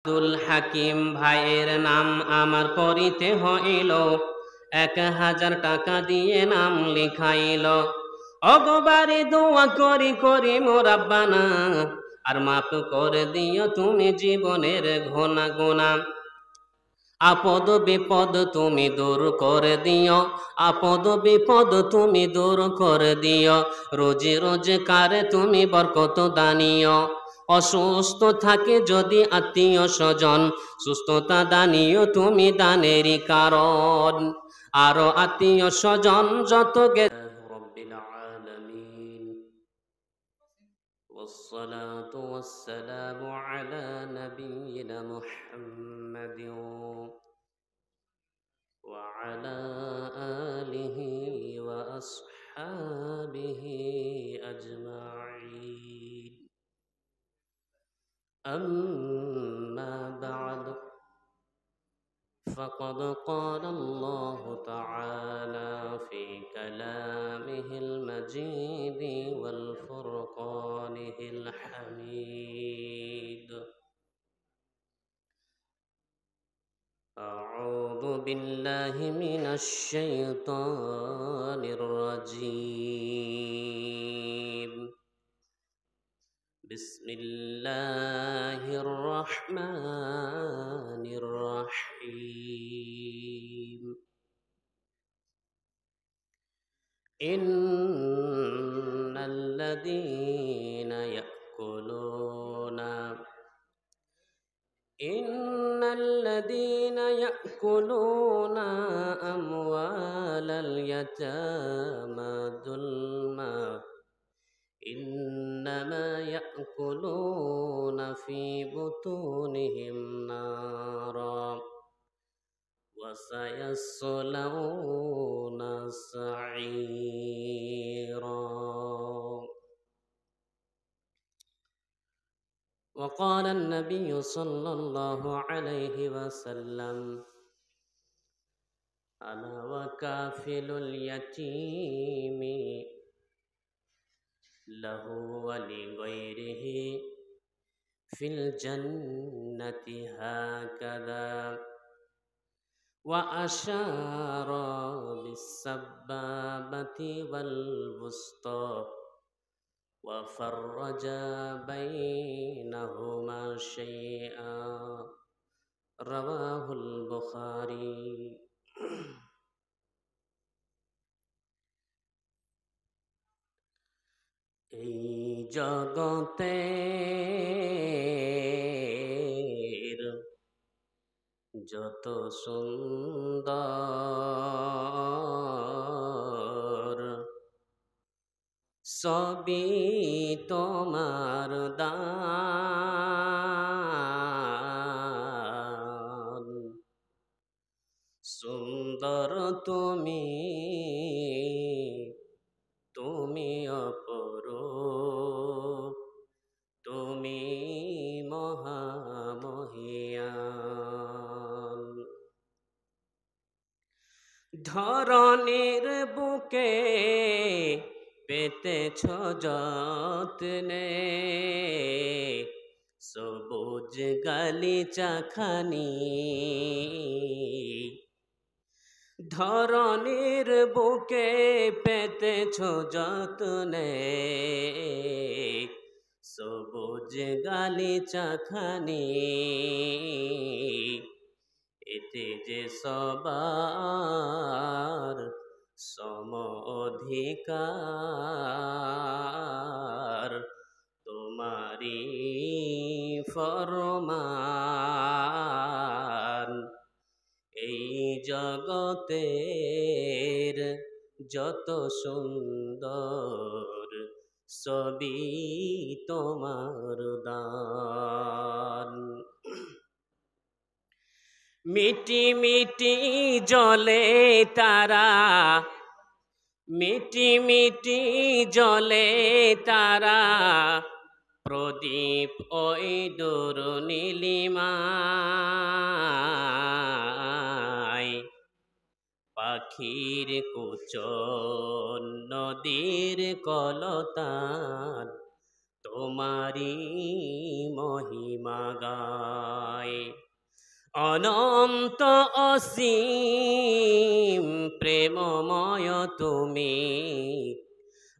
আব্দুল হাকিম ভাইয়ের নাম আমার করিতে হইল, 1000 টাকা দিয়ে নাম লিখাইল। অগবারে দোয়া করি করি মোরাব্বানা, আর মাফ করে দিও তুমি জীবনের ঘোনা গোনা। আপদ বিপদ তুমি দূর করে দিও, আপদ বিপদ তুমি দূর করে দিও। রোজে রোজগারে তুমি বরকত দানিও। অসুস্থ থাকে যদি আত্মীয় স্বজন, সুস্থতা দানিও তুমি দানেরই কারণ। আরো আত্মীয় স্বজন যত রব্বিল আলামিন, والصلاة والسلام على نبينا محمد وعلى آله وأصحابه أجمعين. أما بعد، فقد قال الله تعالى في كلامه المجيد والفرقانه الحميد: أعوذ بالله من الشيطان الرجيم. بسم الله الرحمن الرحيم. إن الذين يأكلون أموال اليتامى ظلما إنما يأكلون في بطونهم نارا وسيصلون سعيرا. وقال النبي صلى الله عليه وسلم: أنا وكافل اليتيم له ولغيره في الجنة هكذا، وأشار بالسبابة والوسطى وفرج بينهما شيئا. رواه البخاري. এই জগতের যত সুন্দর, সবই তোমার দান। সুন্দর তুমি, তুমি অপরূপ, তুমি মহামহিয়ান। ধরণীর বুকে পেতেছ যত্নে সবুজ গালিচা খানি। ধরণীর বুকে পেতেছ যত্নে সবুজ গালিচা খানি। এতে যে সবার সম অধিকার, তোমারি ফরমান। এই জগতের যত সুন্দর, সবই তোমার দান। মিটি মিটি জলে তারা, মিটি মিটি জলে তারা, প্রদীপ ওই দূর নীলিমায়। পাখির কুচন নদীর কলতান, তোমারি মহিমা গায়। অনন্ত অসীম প্রেমময় তুমি,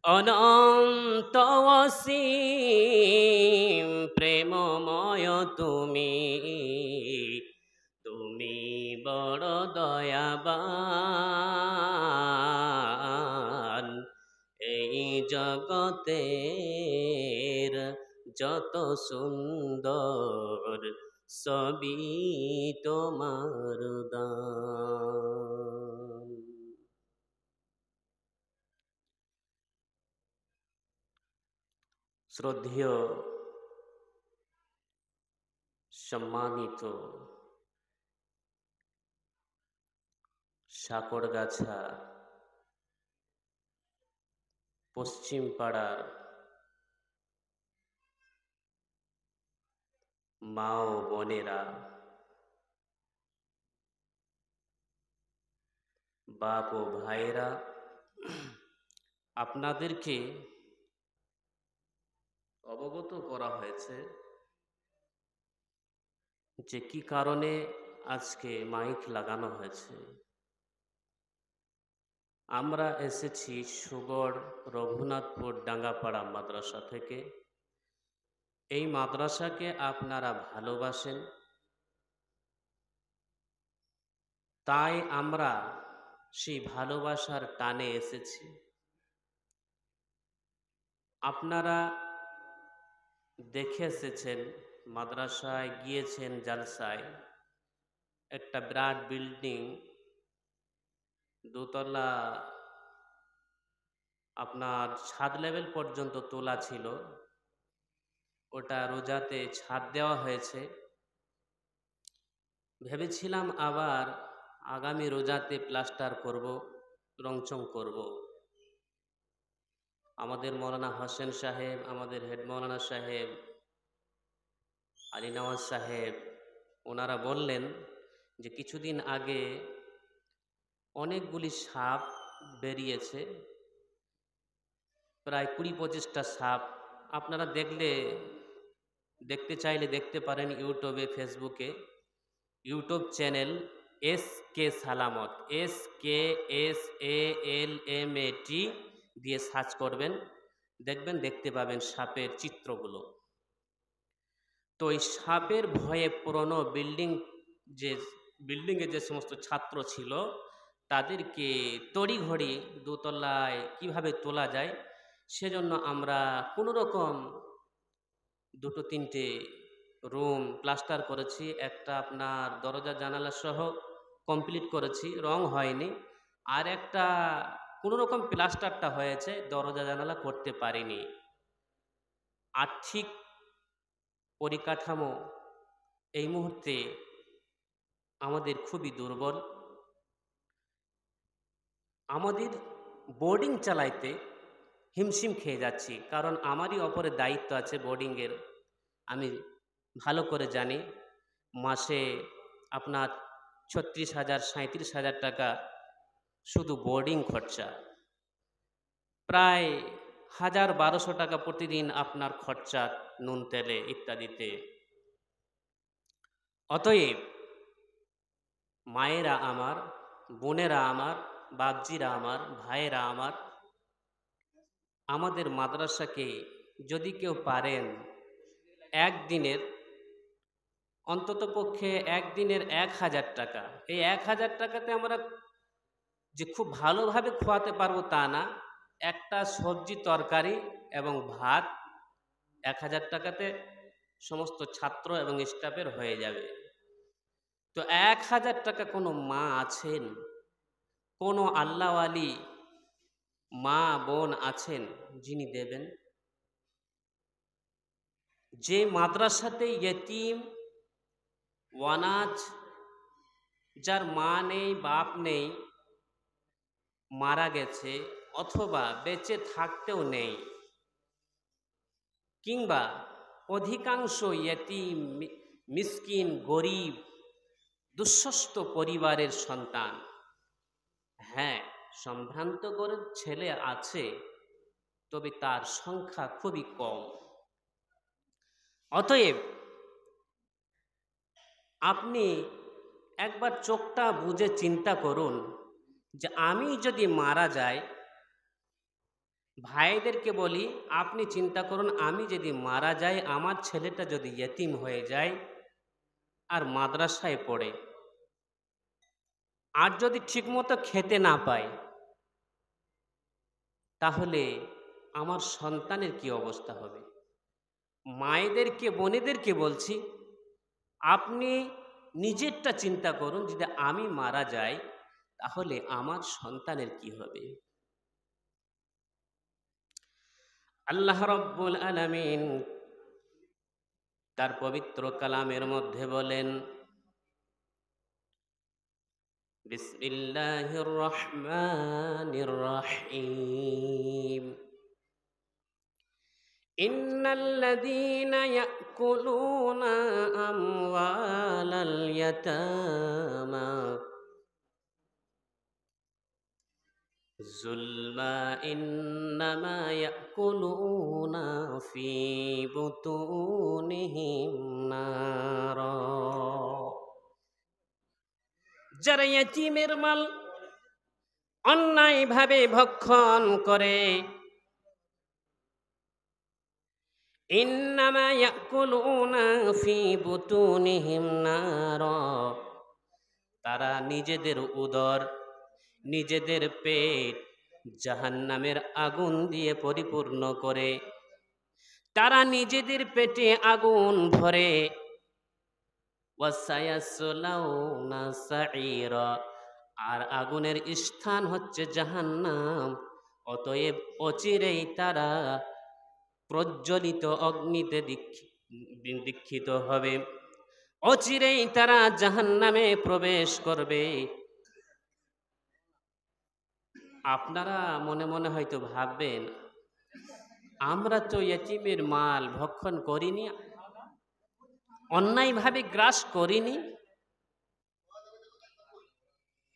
অনন্ত অসীম প্রেমময় তুমি, তুমি বড় দয়াবান। এই জগতের যত সুন্দর সবই তোমার দান। শ্রদ্ধেয় সম্মানিত সাকরগাছা পশ্চিম পাড়ার মা ও বোনেরা, বাপ ও ভাইয়েরা, আপনাদেরকে অবগত করা হয়েছে যে কি কারণে আজকে মাইক লাগানো হয়েছে। আমরা এসেছি সুগড় রঘুনাথপুর ডাঙ্গাপাড়া মাদ্রাসা থেকে। এই মাদ্রাসাকে আপনারা ভালোবাসেন, তাই আমরা সেই ভালোবাসার টানে এসেছি। আপনারা দেখে এসেছেন, মাদ্রাসায় গিয়েছেন জালসায়, একটা বিরাট বিল্ডিং, দোতলা, আপনার ছাদ লেভেল পর্যন্ত তোলা ছিল। ওটা রোজাতে ছাদ দেওয়া হয়েছে। ভেবেছিলাম আবার আগামী রোজাতে প্লাস্টার করব, রংচং করব। আমাদের মৌলানা হোসেন সাহেব, আমাদের হেড মৌলানা সাহেব, আলী নওয়াজ সাহেব, ওনারা বললেন যে কিছুদিন আগে অনেকগুলি সাপ বেরিয়েছে, প্রায় 20-25টা সাপ। আপনারা দেখতে চাইলে দেখতে পারেন ইউটিউবে, ফেসবুকে। ইউটিউব চ্যানেল SK সালামত, SKSALMAT দিয়ে সার্চ করবেন, দেখবেন, দেখতে পাবেন সাপের চিত্রগুলো। তো এই সাপের ভয়ে পুরনো বিল্ডিংয়ে যে সমস্ত ছাত্র ছিল তাদেরকে তড়িঘড়ি দোতলায় কিভাবে তোলা যায় সেজন্য আমরা কোনো রকম 2-3টে রুম প্লাস্টার করেছি। একটা আপনার দরজা জানালা সহ কমপ্লিট করেছি, রং হয়নি। আর একটা কোনো রকম প্লাস্টারটা হয়েছে, দরজা জানালা করতে পারিনি। আর্থিক পরিকাঠামো এই মুহূর্তে আমাদের খুবই দুর্বল। আমাদের বোর্ডিং চালাইতে হিমশিম খেয়ে যাচ্ছি, কারণ আমারই ওপরে দায়িত্ব আছে বোর্ডিংয়ের। আমি ভালো করে জানি মাসে আপনার 36,000-37,000 টাকা শুধু বোর্ডিং খরচা, প্রায় 1,000-1,200 টাকা প্রতিদিন আপনার খরচা নুন তেলে ইত্যাদিতে। অতএব মায়েরা আমার, বোনেরা আমার, বাপজিরা আমার, ভাইয়েরা আমার, আমাদের মাদ্রাসাকে যদি কেউ পারেন একদিনের, অন্ততপক্ষে একদিনের 1,000 টাকা, এই 1,000 টাকাতে আমরা যে খুব ভালোভাবে খোয়াতে পারবো তা না, একটা সবজি তরকারি এবং ভাত 1,000 টাকাতে সমস্ত ছাত্র এবং স্টাফের হয়ে যাবে। তো 1,000 টাকা কোনো মা আছেন, কোনো আল্লাহওয়ালি মা বোন আছেন যিনি দেবেন? যে মাদ্রাসাতে ইয়েতিম, ওয়ানাজ, যার মা নেই বাপ নেই, মারা গেছে অথবা বেঁচে থাকতেও নেই, কিংবা অধিকাংশ ইয়েতিম, মিসকিন, গরিব, দুঃস্থ পরিবারের সন্তান, হ্যাঁ সম্ভ্রান্ত করে ছেলে আছে, তবে তার সংখ্যা খুবই কম। অতএব আপনি একবার চোখটা বুজে চিন্তা করুন যে আমি যদি মারা যাই, ভাইদেরকে বলি আপনি চিন্তা করুন আমি যদি মারা যাই, আমার ছেলেটা যদি ইয়েতিম হয়ে যায় আর মাদ্রাসায় পড়ে, আর যদি ঠিকমতো খেতে না পায়, তাহলে আমার সন্তানের কি অবস্থা হবে? মায়েদেরকে বোনেদেরকে বলছি আপনি নিজেরটা চিন্তা করুন, যদি আমি মারা যাই তাহলে আমার সন্তানের কি হবে। আল্লাহ রাব্বুল আলামিন তার পবিত্র কালামের মধ্যে বলেন, বিসমিল্লাহির রহমানির রহিম, ইন্নাল্লাযীনা ইয়াকুলুনা আমওয়ালাল ইয়াতামা যুলমা ইন্নামা ইয়াকুলুনা ফী বুতুনিহিম নারা। যারা ইয়েতিমের মাল অন্যায়ভাবে ভক্ষণ করে, ইন্নামা ইয়াকুলুনা ফী বুতুনিহিম নারা, তারা নিজেদের উদর, নিজেদের পেট জাহান্নামের আগুন দিয়ে পরিপূর্ণ করে, তারা নিজেদের পেটে আগুন ভরে। ওয়াসায়াসলাউনা সাঈরা, আর আগুনের স্থান হচ্ছে জাহান্নাম। অতএব অচিরেই তারা প্রজ্বলিত অগ্নিতে দীক্ষিত হবে, অচিরেই তারা জাহান্নামে প্রবেশ করবে। আপনারা মনে মনে হয়তো ভাববেন, আমরা তো ইয়েতিমের মাল ভক্ষণ করিনি, অন্যায়ভাবে গ্রাস করিনি।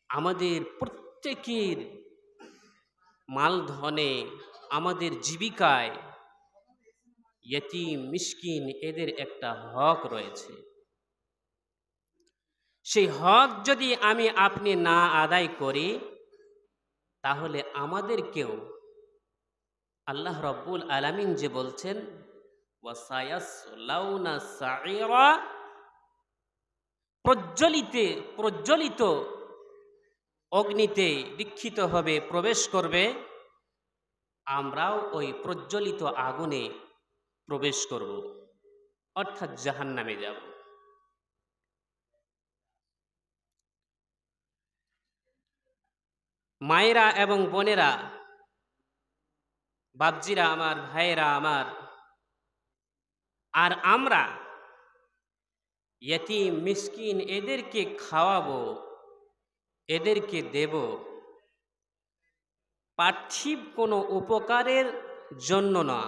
আমাদের প্রত্যেকের মালধনে, আমাদের জীবিকায় ইয়েতিম মিসকিন এদের একটা হক রয়েছে। সেই হক যদি আমি আপনি না আদায় করি, তাহলে আমাদেরকেও আল্লাহ রাব্বুল আলামিন যে বলছেন ওয়াসায়াসলাউনা সাঈরা, প্রজ্বলিত অগ্নিতে দীক্ষিত হবে, প্রবেশ করবে, আমরাও ওই প্রজ্বলিত আগুনে প্রবেশ করব, অর্থাৎ জাহান্নামে যাব। মায়েরা এবং বোনেরা, বাপজিরা আমার, ভাইয়েরা আমার, আর আমরা ইয়েতিম মিসকিন এদেরকে খাওয়াবো, এদেরকে দেব পার্থিব কোনো উপকারের জন্য না,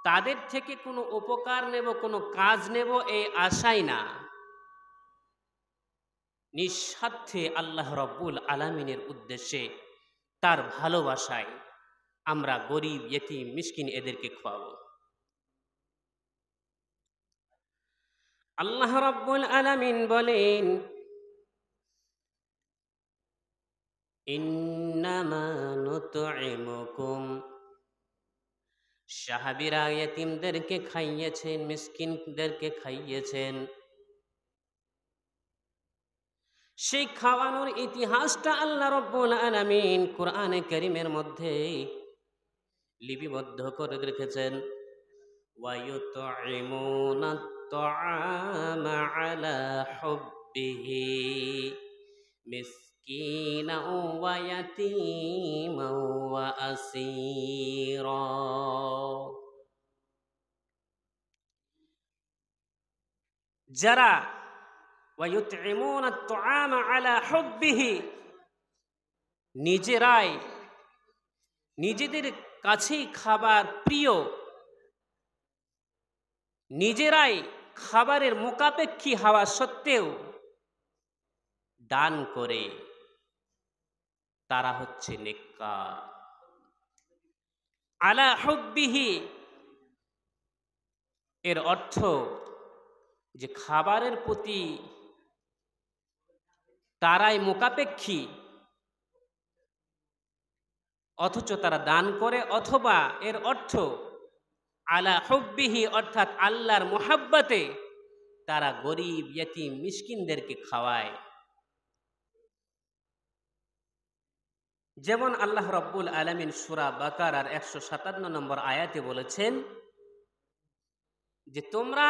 তাদের থেকে কোনো উপকার নেব, কোনো কাজ নেব এই আশাই না, নিঃস্বার্থে আল্লাহ রাব্বুল আলামিনের উদ্দেশ্যে, তার ভালোবাসায় আমরা গরিব ইয়েতিম মিসকিন এদেরকে খাওয়াবো। আল্লাহ রাব্বুল আলামিন বলেন, ইন্নামা নুতঈমুকুম, সাহাবীরা ইয়েতিমদেরকে খাইয়েছেন, মিসকিনদেরকে খাইয়েছেন। সেই খাওয়ানোর ইতিহাসটা আল্লাহ রাব্বুল আলামিন কোরআনে কারীমের মধ্যে লিপিবদ্ধ করে রেখেছেন। ওয়ায়ুতঈমুনা আত-তাআমা আলা হুব্বিহি মিসকিনাও ওয়া ইয়াতীমাও ওয়া আসীরা। যারা ওয়ায়ুতঈমুনা আত-তাআমা আলা হুব্বিহি, নিজেরাই নিজেদের কাছেই খাবার প্রিয়, নিজেরাই খাবারের মুখাপেক্ষী হওয়া সত্ত্বেও দান করে, তারা হচ্ছে নেককার। আলা হুব্বিহি, এর অর্থ যে খাবারের প্রতি তারাই মোকাপেক্ষী, অথচ তারা দান করে, অথবা এর অর্থ আলা হুব্বিহি অর্থাৎ আল্লাহর মুহাব্বতে তারা গরিব ইয়েতিম মিসকিনদেরকে খাওয়ায়। যেমন আল্লাহ রব্বুল আলামিন সূরা বাকারার 157 নম্বর আয়াতে বলেছেন যে তোমরা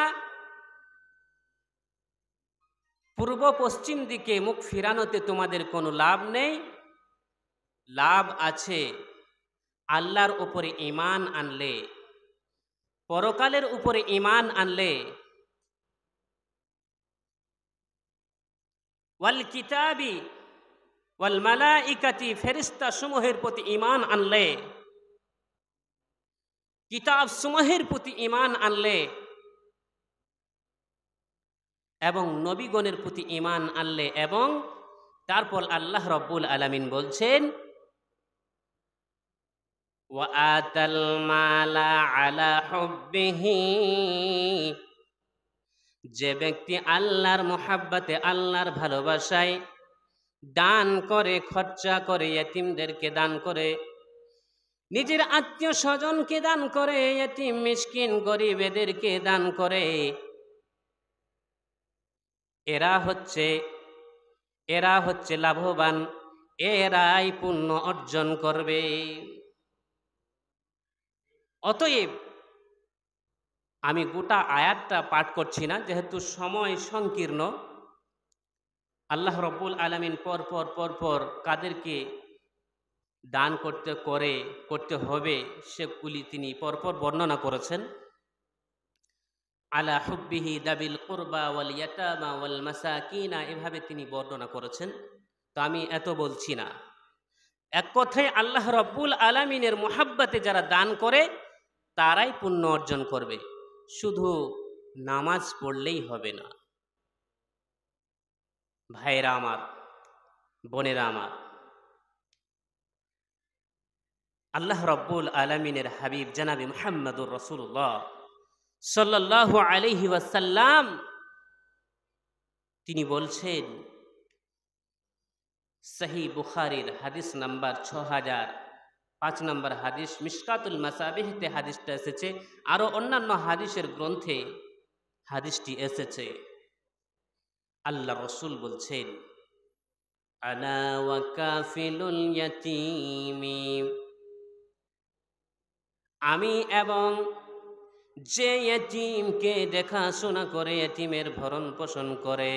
পূর্ব পশ্চিম দিকে মুখ ফিরানোতে তোমাদের কোনো লাভ নেই, লাভ আছে আল্লাহর উপরে ঈমান আনলে, পরকালের উপরে ঈমান আনলে, ওয়াল কিতাবি ওয়াল মালাইকাতি ফেরেশতা সমূহের প্রতি ঈমান আনলে, কিতাব সমূহের প্রতি ঈমান আনলে এবং নবীগণের প্রতি ঈমান আনলে। এবং তারপর আল্লাহ রব্বুল আলামিন বলছেন ওয়া আতাল মালা আলা হুব্বিহি, যে ব্যক্তি আল্লাহর মুহাব্বতে আল্লাহর ভালোবাসায় দান করে, খরচা করে, ইয়েতিমদেরকে দান করে, নিজের আত্মীয় স্বজনকে দান করে, ইয়েতিম মিসকিন গরিব এদেরকে দান করে, এরা হচ্ছে লাভবান, এরাই পুণ্য অর্জন করবে। অতএব আমি গোটা আয়াতটা পাঠ করছি না, যেহেতু সময় সংকীর্ণ। আল্লাহ রব্বুল আলামিন পর কাদেরকে দান করতে হবে সেগুলি তিনি পরপর বর্ণনা করেছেন। আলা হুব্বিহি দাবিল কুরবা ওয়াল ইয়াতামা ওয়াল মাসাকিনা, এভাবে তিনি বর্ণনা করেছেন। তো আমি এত বলছি না। এক কথায় আল্লাহ রব্বুল আলামিনের মুহাব্বতে যারা দান করে তারাই পুণ্য অর্জন করবে, শুধু নামাজ পড়লেই হবে না। ভাইরা আমার, বোনেরা আমার, আল্লাহ রব্বুল আলামিনের হাবিব জনাবে মুহাম্মদুর রাসূলুল্লাহ সাল্লাল্লাহু আলাইহি ওয়াসাল্লাম তিনি বলছেন, সহিহ বুখারীর হাদিস নাম্বার 6005 নম্বর হাদিস, মিশকাতুল মাসাবিহতে হাদিসটা এসেছে, আরো অন্যান্য হাদিসের গ্রন্থে হাদিসটি এসেছে। আল্লাহ রাসূল বলছেন আনা ওয়া কাফিলুল ইয়াতীমি, আমি এবং যে ইয়েতিমকে দেখাশোনা করে, ইয়েতিমের ভরণ পোষণ করে,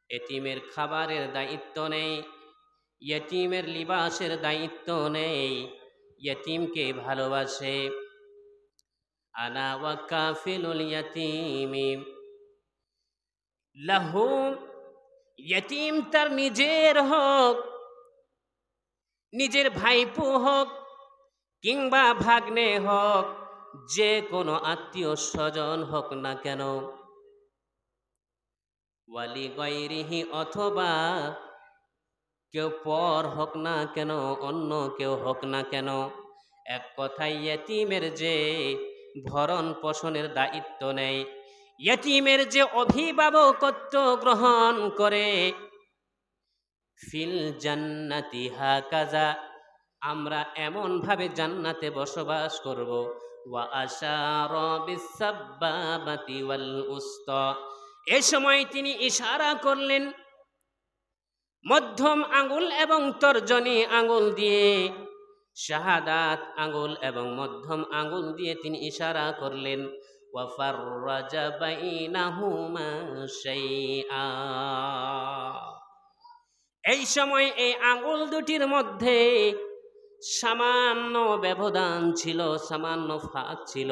ইয়েতিমের খাবারের দায়িত্ব নেই, ইয়েতিমের লিবাসের দায়িত্ব নেই, ইয়েতিমকে ভালোবাসে। আনা ওয়া কাফিলুল ইয়াতীমি লাহু, ইয়েতিম তার নিজের হোক, নিজের ভাইপো হোক কিংবা ভাগ্নে হোক, যে কোনো আত্মীয় স্বজন হোক না কেন, ওয়ালি গায়রিহি অথবা কেউ পর হোক না কেন, অন্য কেউ হোক না কেন, এক কথায় ইয়েতিমের যে ভরণ পোষণের দায়িত্ব নেই, ইয়েতিমের যে অভিভাবকত্ব গ্রহণ করে, ফিল জান্নাতি হাকাজা, আমরা এমন ভাবে জান্নাতে বসবাস করব। ওয়া আশারা বিসাব্বাবাতি ওয়াল উস্তা, এই সময় তিনি ইশারা করলেন মধ্যম আঙ্গুল এবং তর্জনী আঙ্গুল দিয়ে, শাহাদাত আঙ্গুল এবং মধ্যম আঙ্গুল দিয়ে তিনি ইশারা করলেন। ওয়া ফাররাজা বাইনাহুমা শাইআ, এই সময় এই আঙ্গুল দুটির মধ্যে সামান্য ব্যবধান ছিল, সামান্য ফাঁক ছিল।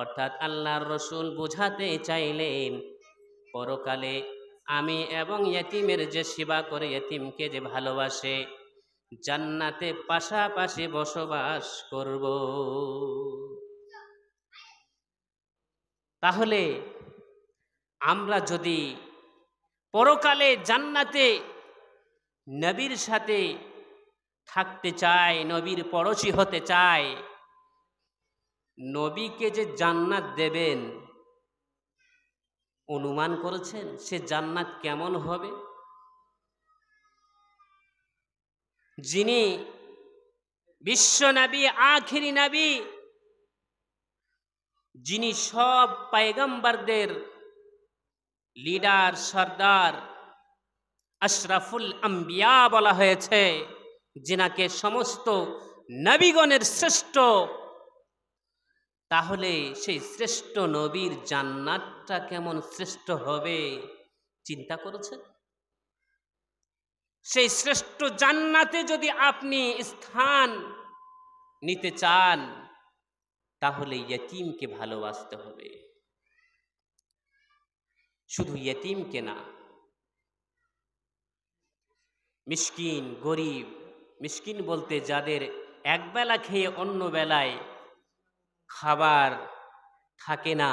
অর্থাৎ আল্লাহর রসুল বুঝাতে চাইলেন পরকালে আমি এবং ইয়েতিমের যে সেবা করে, ইয়েতিমকে যে ভালোবাসে, জান্নাতে পাশাপাশি বসবাস করব। তাহলে আমরা যদি পরকালে জান্নাতে নবীর সাথে থাকতে চাই, নবীর পড়শি হতে চাই, নবীকে যে জান্নাত দেবেন, অনুমান করেছেন সে জান্নাত কেমন হবে? যিনি বিশ্ব নবী, আখিরি নবী, যিনি সব পয়গম্বরদের লিডার, সর্দার, আশরাফুল আম্বিয়া বলা হয়েছে, যিনাকে সমস্ত নবীগণের শ্রেষ্ঠ, তাহলে সেই শ্রেষ্ঠ নবীর জান্নাতটা কেমন শ্রেষ্ঠ হবে চিন্তা করেছেন? সেই শ্রেষ্ঠ জান্নাতে যদি আপনি স্থান নিতে চান, তাহলে ইয়েতিমকে ভালোবাসতে হবে। শুধু ইয়েতিমকে না, মিসকিন, গরিব, মিসকিন বলতে যাদের একবেলা খেয়ে অন্য বেলায় খাবার থাকে না,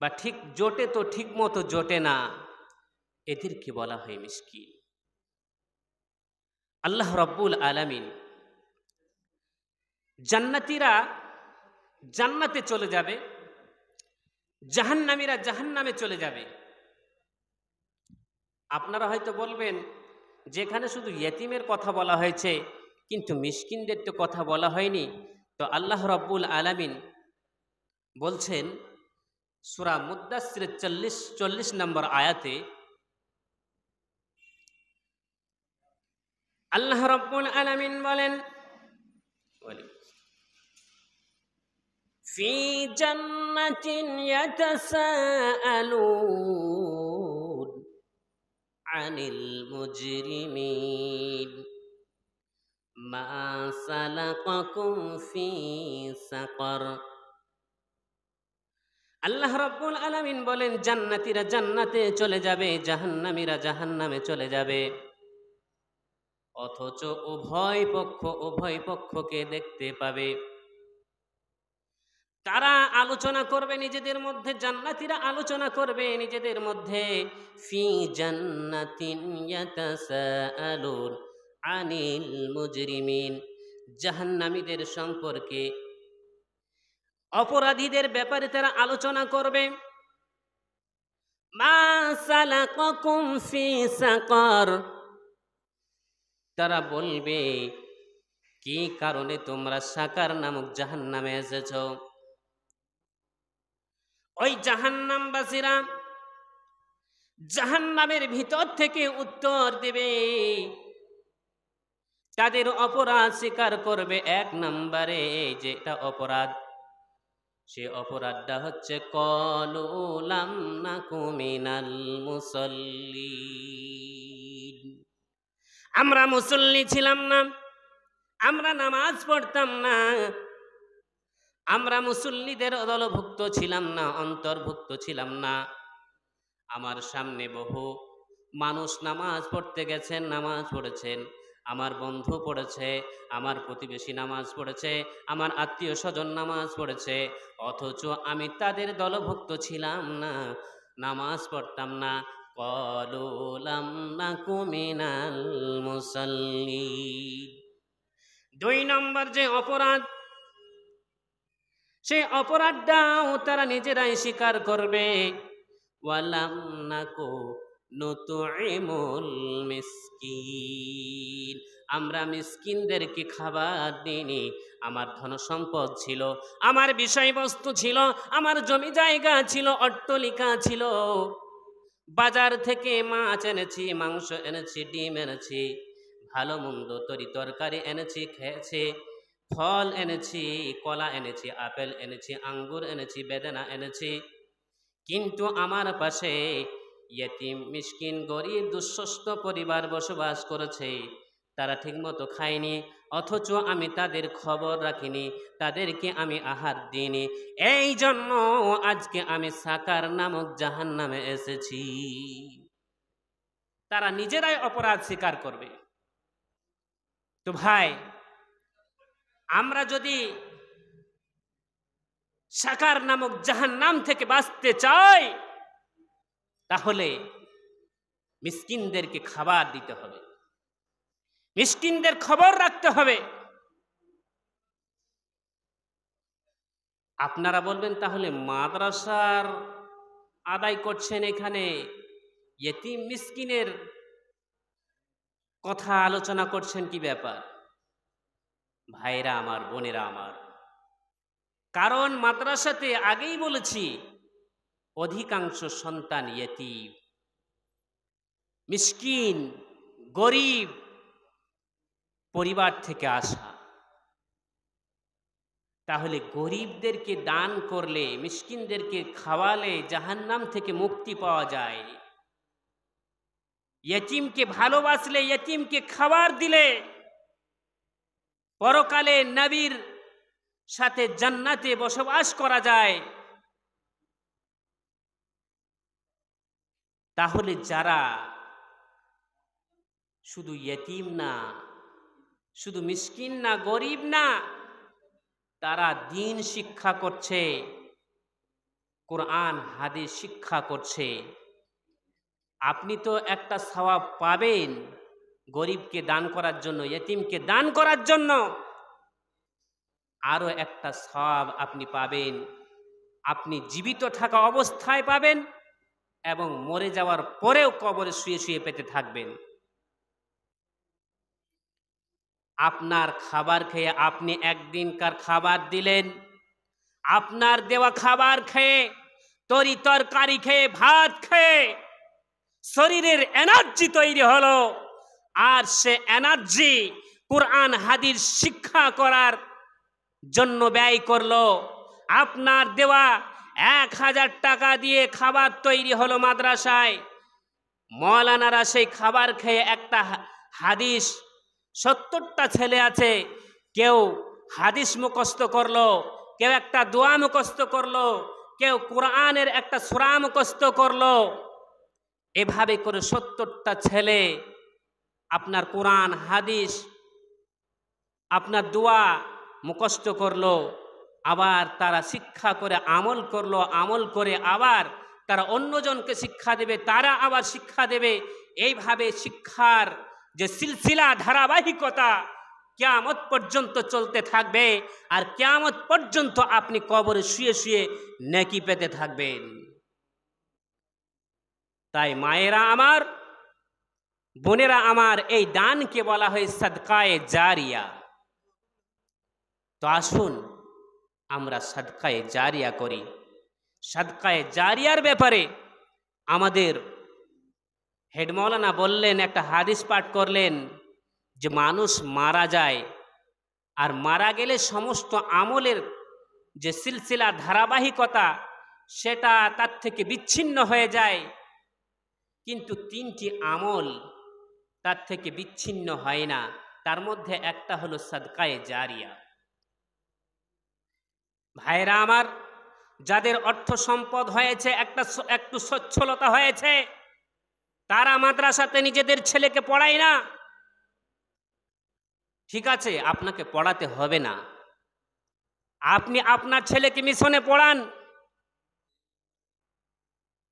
বা ঠিক জোটে তো ঠিক মতো জোটে না, এদেরকে বলা হয় মিসকিন। আল্লাহ রাব্বুল আলামিন, জান্নাতীরা জান্নাতে চলে যাবে, জাহান্নামীরা জাহান্নামে চলে যাবে। আপনারা হয়তো বলবেন, যেখানে শুধু ইয়েতিমের কথা বলা হয়েছে কিন্তু মিসকিনদের তো কথা বলা হয়নি। তো আল্লাহ রাব্বুল আলামিন বলছেন সূরা মুদ্দাসসিরের 40 নম্বর আয়াতে, আল্লাহ রাব্বুল আলামিন বলেন, ফি জান্নাতিন ইয়াতাসাআলুন আনিল মুজরিমিন মা সালাকাকুম ফি সাকার। আল্লাহ রাব্বুল আলামিন বলেন, জান্নাতীরা জান্নাতে চলে যাবে, জাহান্নামীরা জাহান্নামে চলে যাবে। অথচ উভয় পক্ষকে দেখতে পাবে। তারা আলোচনা করবে নিজেদের মধ্যে, জান্নাতীরা আলোচনা করবে নিজেদের মধ্যে, ফি জান্নাতিন ইয়াতাসাআলুন আনিল মুজরিমিন, জাহান্নামীদের সম্পর্কে, অপরাধীদের ব্যাপারে তারা আলোচনা করবে। মা সালাকাকুম ফি সাকার, তারা বলবে কি কারণে তোমরা সাকার নামক জাহান্নামে এসেছো। ওই জাহান্নামবাসীরা জাহান্নামের ভিতর থেকে উত্তর দেবে, তাদের অপরাধ স্বীকার করবে। এক নম্বরে যেটা অপরাধ, সে অপরাধটা হচ্ছে ক্বালু লাম নাকু মিনাল মুসাল্লিন, আমরা মুসল্লি ছিলাম না, আমরা নামাজ পড়তাম না, আমরা মুসল্লিদের দলভুক্ত ছিলাম না, অন্তর্ভুক্ত ছিলাম না। আমার সামনে বহু মানুষ নামাজ পড়তে গেছেন, নামাজ পড়েছেন, আমার বন্ধু পড়েছে, আমার প্রতিবেশী নামাজ পড়েছে, আমার আত্মীয় স্বজন নামাজ পড়েছে, অথচ আমি তাদের দলভুক্ত ছিলাম না, নামাজ পড়তাম না। ক্বালু লাম নাকু মিনাল মুসাল্লিন। দুই নম্বর যে অপরাধ, সেই অপরাধটাও তারা নিজেরাই স্বীকার করবে, ওয়ালাম নাকু নুতইমুল মিসকিন, আমরা মিসকিনদেরকে খাবার দিইনি। আমার ধন সম্পদ ছিল, আমার বিষয়বস্তু ছিল, আমার জমি জায়গা ছিল, অট্টালিকা ছিল, বাজার থেকে মাছ এনেছি, মাংস এনেছি, ডিম এনেছি, ভালো মন্দ তরি তরকারি এনেছি, খেয়েছি, ফল এনেছি, কলা এনেছি, আপেল এনেছি, আঙ্গুর এনেছি, বেদানা এনেছি, কিন্তু আমার পাশে ইয়েতিম, মিসকিন, গরিব, দুঃস্থ পরিবার বসবাস করেছে, তারা ঠিকমতো খায়নি, অথচ আমি তাদের খবর রাখিনি, তাদেরকে আমি আহার দিইনি। এই জন্য আজকে আমি সাকার নামক জাহান্নামে এসেছি। তারা নিজেরাই অপরাধ স্বীকার করবে। তো ভাই, আমরা যদি সাকার নামক জাহান্নাম থেকে বাঁচতে চাই, তাহলে মিসকিনদেরকে খাবার দিতে হবে, মিসকিনদের খবর রাখতে হবে। আপনারা বলবেন তাহলে মাদ্রাসার আদায় করছেন, এখানে ইয়েতিম মিসকিনের কথা আলোচনা করছেন, কি ব্যাপার? ভাইরা আমার, বোনেরা আমার, কারণ মাদ্রাসাতে আগেই বলেছি অধিকাংশ সন্তান ইয়েতিম, মিসকিন, গরিব পরিবার থেকে আসা। তাহলে গরিবদেরকে দান করলে, মিসকিনদেরকে খাওয়ালে জাহান্নাম থেকে মুক্তি পাওয়া যায়। ইয়েতিমকে ভালোবাসলে, ইয়েতিমকে খাবার দিলে পরকালে নবীর সাথে জান্নাতে বসবাস করা যায়। তাহলে যারা শুধু ইয়েতিম না, শুধু মিসকিন না, গরিব না, তারা দ্বীন শিক্ষা করছে, কোরআন হাদিস শিক্ষা করছে, আপনি তো একটা সওয়াব পাবেন গরিবকে দান করার জন্য, ইয়েতিমকে দান করার জন্য। আরো একটা সওয়াব আপনি পাবেন, আপনি জীবিত থাকা অবস্থায় পাবেন এবং মরে যাওয়ার পরেও কবরে শুয়ে শুয়ে পেতে থাকবেন। আপনার খাবার খেয়ে, আপনি একদিনকার খাবার দিলেন, আপনার দেওয়া খাবার খেয়ে, তরি তরকারি খেয়ে, ভাত খেয়ে শরীরের এনার্জি তৈরি হলো, আর সে এনার্জি কোরআন হাদিস শিক্ষা করার জন্য ব্যয় করলো। আপনার দেওয়া 1000 টাকা দিয়ে খাবার তৈরি হলো মাদ্রাসায়, মৌলানারা সেই খাবার খেয়ে একটা হাদিস, 70টা ছেলে আছে, কেউ হাদিস মুখস্থ করলো, কেউ একটা দোয়া মুখস্থ করলো, কেউ কোরআনের একটা সূরা মুখস্থ করলো। এভাবে করে 70টা ছেলে আপনার কোরআন হাদিস, আপনার দোয়া মুখস্থ করলো, আবার তারা শিক্ষা করে আমল করলো, আমল করে আবার তারা অন্যজনকে শিক্ষা দেবে, তারা আবার শিক্ষা দেবে। এইভাবে শিক্ষার যে সিলসিলা, ধারাবাহিকতা কিয়ামত পর্যন্ত চলতে থাকবে, আর কিয়ামত পর্যন্ত আপনি কবরে শুয়ে শুয়ে নেকি পেতে থাকবেন। তাই মায়েরা আমার, বোনেরা আমার, এই দানকে বলা হয় সাদকায়ে জারিয়া। তো আসুন আমরা সাদকায়ে জারিয়া করি। সাদকায়ে জারিয়ার ব্যাপারে আমাদের হেড মাওলানা বললেন, একটা হাদিস পাঠ করলেন যে মানুষ মারা যায়, আর মারা গেলে সমস্ত আমলের যে সিলসিলা, ধারাবাহিকতা, সেটা তার থেকে বিচ্ছিন্ন হয়ে যায়, কিন্তু 3টি আমল তার থেকে বিচ্ছিন্ন হয় না। তার মধ্যে একটা হলো সাদকায়ে জারিয়া। ভাইরা আমার, যাদের অর্থ সম্পদ হয়েছে, একটু সচ্ছলতা হয়েছে, তারা মাদ্রাসাতে নিজেদের ছেলেকে পড়ায় না। ঠিক আছে, আপনাকে পড়াতে হবে না, আপনি আপনার ছেলেকে মিশনে পড়ান,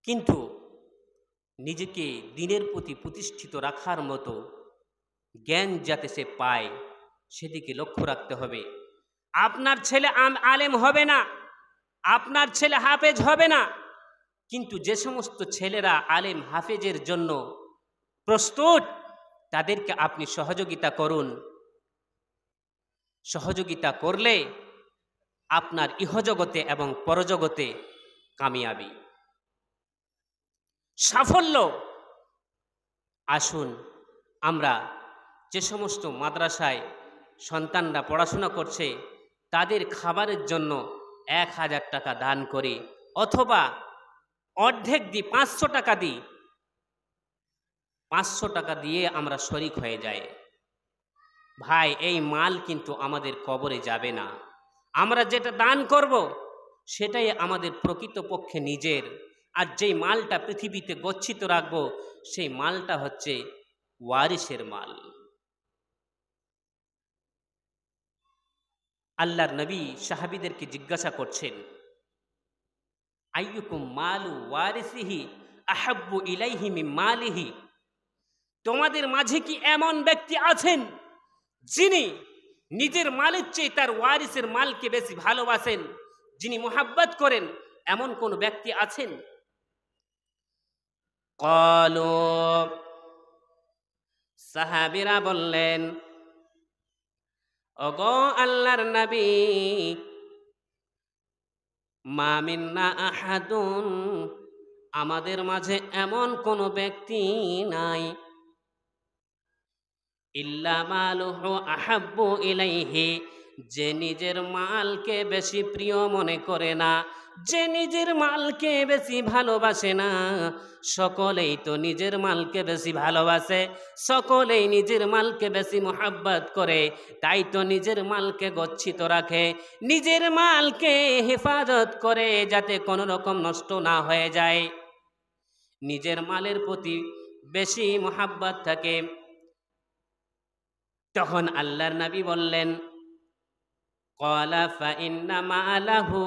কিন্তু নিজেকে দ্বীনের প্রতি প্রতিষ্ঠিত রাখার মতো জ্ঞান যাতে সে পায়, সেদিকে লক্ষ্য রাখতে হবে। আপনার ছেলে আলেম হবে না, আপনার ছেলে হাফেজ হবে না, কিন্তু যে সমস্ত ছেলেরা আলেম হাফেজের জন্য প্রস্তুত, তাদেরকে আপনি সহযোগিতা করুন। সহযোগিতা করলে আপনার ইহজগতে এবং পরজগতে কামিয়াবি, সাফল্য। আসুন আমরা যে সমস্ত মাদ্রাসায় সন্তানরা পড়াশোনা করছে, তাদের খাবারের জন্য 1000 টাকা দান করি, অথবা অর্ধেক দিই, 500 টাকা দিই। 500 টাকা দিয়ে আমরা শরিক হয়ে যাই। ভাই, এই মাল কিন্তু আমাদের কবরে যাবে না। আমরা যেটা দান করব সেটাই আমাদের প্রকৃতপক্ষে নিজের, আর যেই মালটা পৃথিবীতে গচ্ছিত রাখবো, সেই মালটা হচ্ছে ওয়ারিসের মাল। আল্লাহর নবী সাহাবীদেরকে জিজ্ঞাসা করছেন, আইয়ুকুম মালু ওয়ারিসিহি আহাব্বু ইলাইহি মিন মালিহি। তোমাদের মাঝে কি এমন ব্যক্তি আছেন যিনি নিজের মালের চেয়ে তার ওয়ারিসের মালকে বেশি ভালোবাসেন? যিনি মুহাব্বত করেন এমন কোন ব্যক্তি আছেন? ক্বালু, সাহাবীরা বললেন, ওগো আল্লাহর নবী, মা মিন্না আহাদুন, আমাদের মাঝে এমন কোন ব্যক্তি নাই, ইল্লা মালুহু আহাব্বু ইলাইহি, যে নিজের মালকে বেশি প্রিয় মনে করে না, যে নিজের মালকে বেশি ভালোবাসে না। সকলেই তো নিজের মালকে বেশি ভালোবাসে, সকলেই নিজের মালকে বেশি মোহাব্বত করে, তাই তো নিজের মালকে গচ্ছিত রাখে, নিজের মালকে হেফাজত করে যাতে কোনো রকম নষ্ট না হয়ে যায়, নিজের মালের প্রতি বেশি মোহাব্বত থাকে। তখন আল্লাহর নবী বললেন, ক্বালা ফাইন্না মালাহু,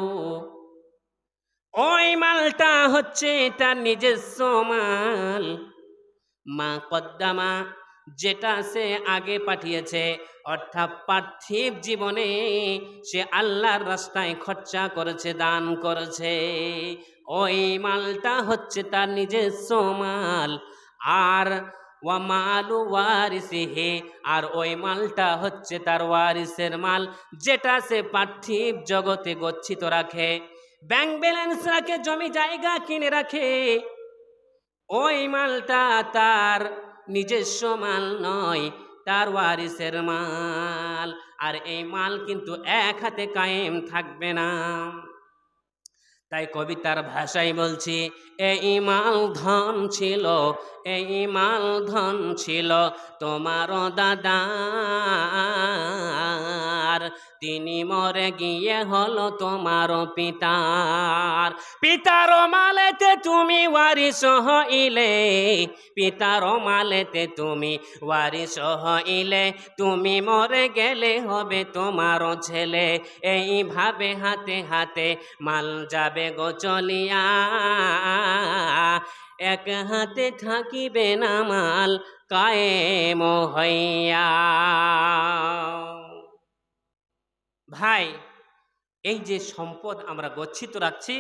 ওই মালটা হচ্ছে তার নিজস্ব মাল, মা কদ্দামা, যেটা সে আগে পাঠিয়েছে, অর্থাৎ পার্থিব জীবনে সে আল্লাহর রাস্তায় খরচা করেছে, দান করেছে, ওই মালটা হচ্ছে তার নিজস্ব মাল। আর ওয়া মালু ওয়ারিসিহি, আর ওই মালটা হচ্ছে তার ওয়ারিসের মাল, যেটা সে পার্থিব জগতে গচ্ছিত রাখে, ব্যাংক ব্যালেন্স রাখে, জমি জায়গা কিনে রাখে, ওই মালটা তার নিজস্ব মাল নয়, তার ওয়ারিসের মাল। আর এই মাল কিন্তু এক হাতে কায়েম থাকবে না। তাই কবিতার ভাষায় বলছি, এই মাল ধন ছিল, এই মাল ধন ছিল তোমার দাদার, তিনি মরে গিয়ে হলো তোমার পিতার, পিতার মালেতে তুমি ওয়ারিস হইলে, পিতার মালেতে তুমি ওয়ারিস হইলে, তুমি মরে গেলে হবে তোমার ছেলে, এইভাবে হাতে হাতে মাল যাবে গো চলিয়া, এক হাতে থাকিবে না মাল কায়েম হইয়া। ভাই, এই যে সম্পদ আমরা গচ্ছিত রাখছি,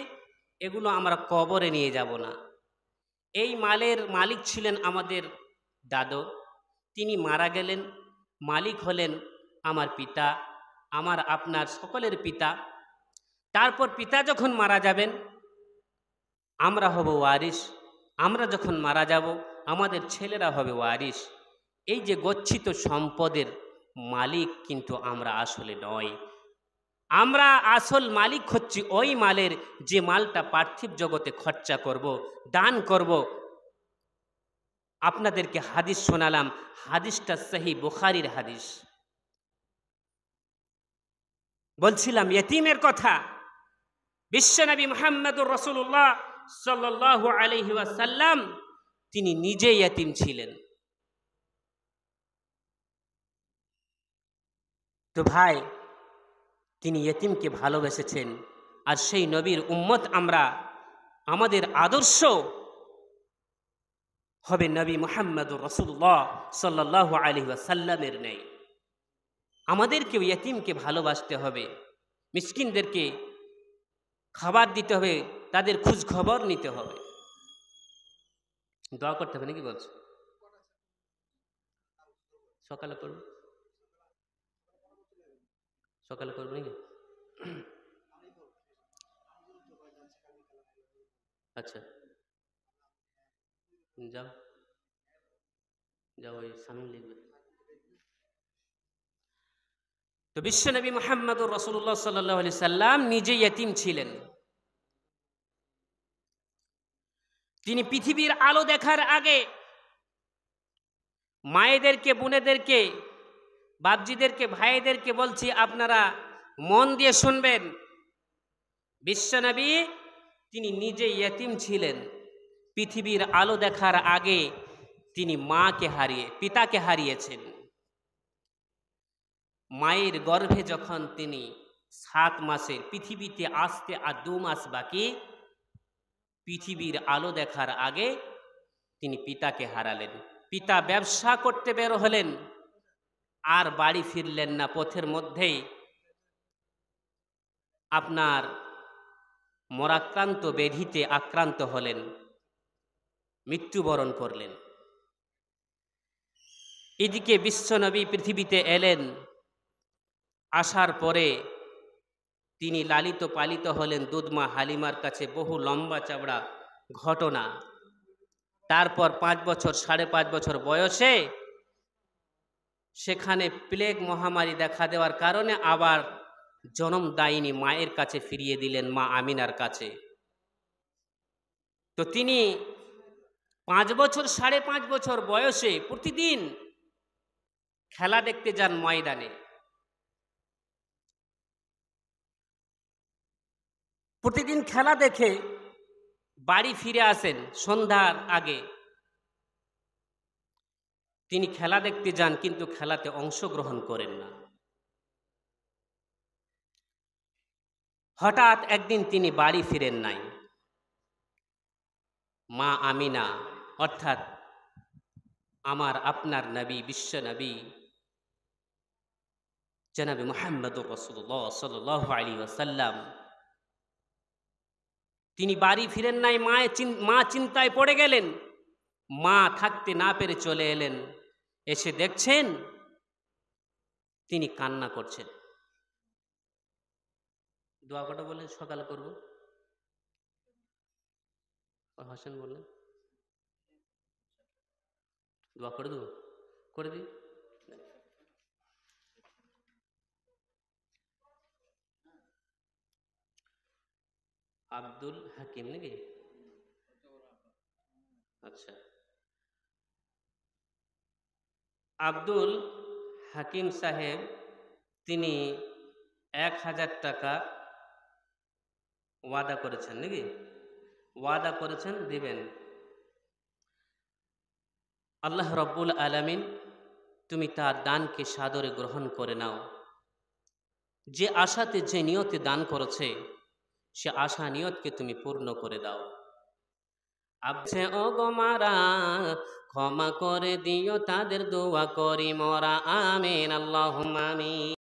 এগুলো আমরা কবরে নিয়ে যাব না। এই মালের মালিক ছিলেন আমাদের দাদু, তিনি মারা গেলেন, মালিক হলেন আমার পিতা, আমার আপনার সকলের পিতা। তারপর পিতা যখন মারা যাবেন, আমরা হব ওয়ারিস, আমরা যখন মারা যাব আমাদের ছেলেরা হবে ওয়ারিস। এই যে গচ্ছিত সম্পদের মালিক কিন্তু আমরা আসলে নয়, আমরা আসল মালিক হচ্ছি ওই মালের যে মালটা পার্থিব জগতে খরচা করব, দান করব। আপনাদেরকে হাদিস শোনালাম, হাদিসটা সহিহ বুখারীর হাদিস। বলছিলাম ইয়েতিমের কথা। বিশ্বনবী মুহাম্মদুর রাসূলুল্লাহ সাল্লাল্লাহু আলাইহি ওয়াসাল্লাম তিনি নিজে ইয়েতিম ছিলেন। তো ভাই, তিনি ইয়েতিমকে ভালোবেসেছেন, আর সেই নবীর উম্মত আমরা, আমাদের আদর্শ হবে নবী মুহাম্মদুর রাসূলুল্লাহ সাল্লাল্লাহু আলাইহি ওয়াসাল্লামের ন্যায়। আমাদেরকেও ইয়েতিমকে ভালোবাসতে হবে, মিসকিনদেরকে খাবার দিতে হবে, তাদের খোঁজ খবর নিতে হবে, দোয়া করতে হবে। নাকি বলছো? সকালে করবো, সকালে করবো নাকি? আচ্ছা, যাও যাও, ওই সামনে লিখবে। তো বিশ্বনবী মুহাম্মদুর রাসূলুল্লাহ সাল্লাল্লাহু আলাইহি সাল্লাম নিজে ইয়েতিম ছিলেন। তিনি পৃথিবীর আলো দেখার আগে মায়েদেরকে, বোনেদেরকে, বাপজিদেরকে, ভাইদেরকে বলছি, আপনারা মন দিয়ে শুনবেন। বিশ্বনবী তিনি নিজে ইয়েতিম ছিলেন। পৃথিবীর আলো দেখার আগে তিনি পিতাকে হারিয়েছেন। মায়ের গর্ভে যখন তিনি 7 মাসের, পৃথিবীতে আসতে আর 2 মাস বাকি, পৃথিবীর আলো দেখার আগে তিনি পিতাকে হারালেন। পিতা ব্যবসা করতে বের হলেন, আর বাড়ি ফিরলেন না, পথের মধ্যেই আপনার মরাক্রান্ত ব্যাধিতে আক্রান্ত হলেন, মৃত্যুবরণ করলেন। এদিকে বিশ্বনবী পৃথিবীতে এলেন, আসার পরে তিনি লালিত পালিত হলেন দুধমা হালিমার কাছে, বহু লম্বা চওড়া ঘটনা। তারপর 5 বছর 5.5 বছর বয়সে সেখানে প্লেগ মহামারী দেখা দেওয়ার কারণে আবার জনমদায়িনী মায়ের কাছে ফিরিয়ে দিলেন, মা আমিনার কাছে। তো তিনি 5 বছর 5.5 বছর বয়সে প্রতিদিন খেলা দেখতে যান ময়দানে। প্রতিদিন খেলা দেখে বাড়ি ফিরে আসেন সন্ধ্যার আগে। তিনি খেলা দেখতে যান কিন্তু খেলাতে অংশগ্রহণ করেন না। হঠাৎ একদিন তিনি বাড়ি ফিরেন নাই। মা আমিনা অর্থাৎ আমার আপনার নবী, বিশ্ব নবী জনাবে মুহাম্মদুর রাসূলুল্লাহ সাল্লাল্লাহু আলাইহি ওয়াসাল্লাম, তিনি বাড়ি ফিরেন নাই। মা চিন্তায় পড়ে গেলেন। মা থাকতে না পেরে চলে এলেন। এসে দেখছেন তিনি কান্না করছেন। দোয়া কটা বলে সকালে করব, হাসান বললেন দোয়া করে দেবো, করে দিই। আব্দুল হাকিম নাকি? আচ্ছা, আব্দুল হাকিম সাহেব তিনি 1000 টাকা ওয়াদা করেছেন নাকি? ওয়াদা করেছেন দিবেন। আল্লাহ রব্বুল আলামিন তুমি তার দানকে সাদরে গ্রহণ করে নাও। যে আশাতে, যে নিয়তে দান করেছে সে আশা নিয়তকে তুমি পূর্ণ করে দাও। আবছে ও গো মারা, ক্ষমা করে দিও তাদের, দোয়া করি মোরা, আমিন আল্লাহুম্মা আমিন।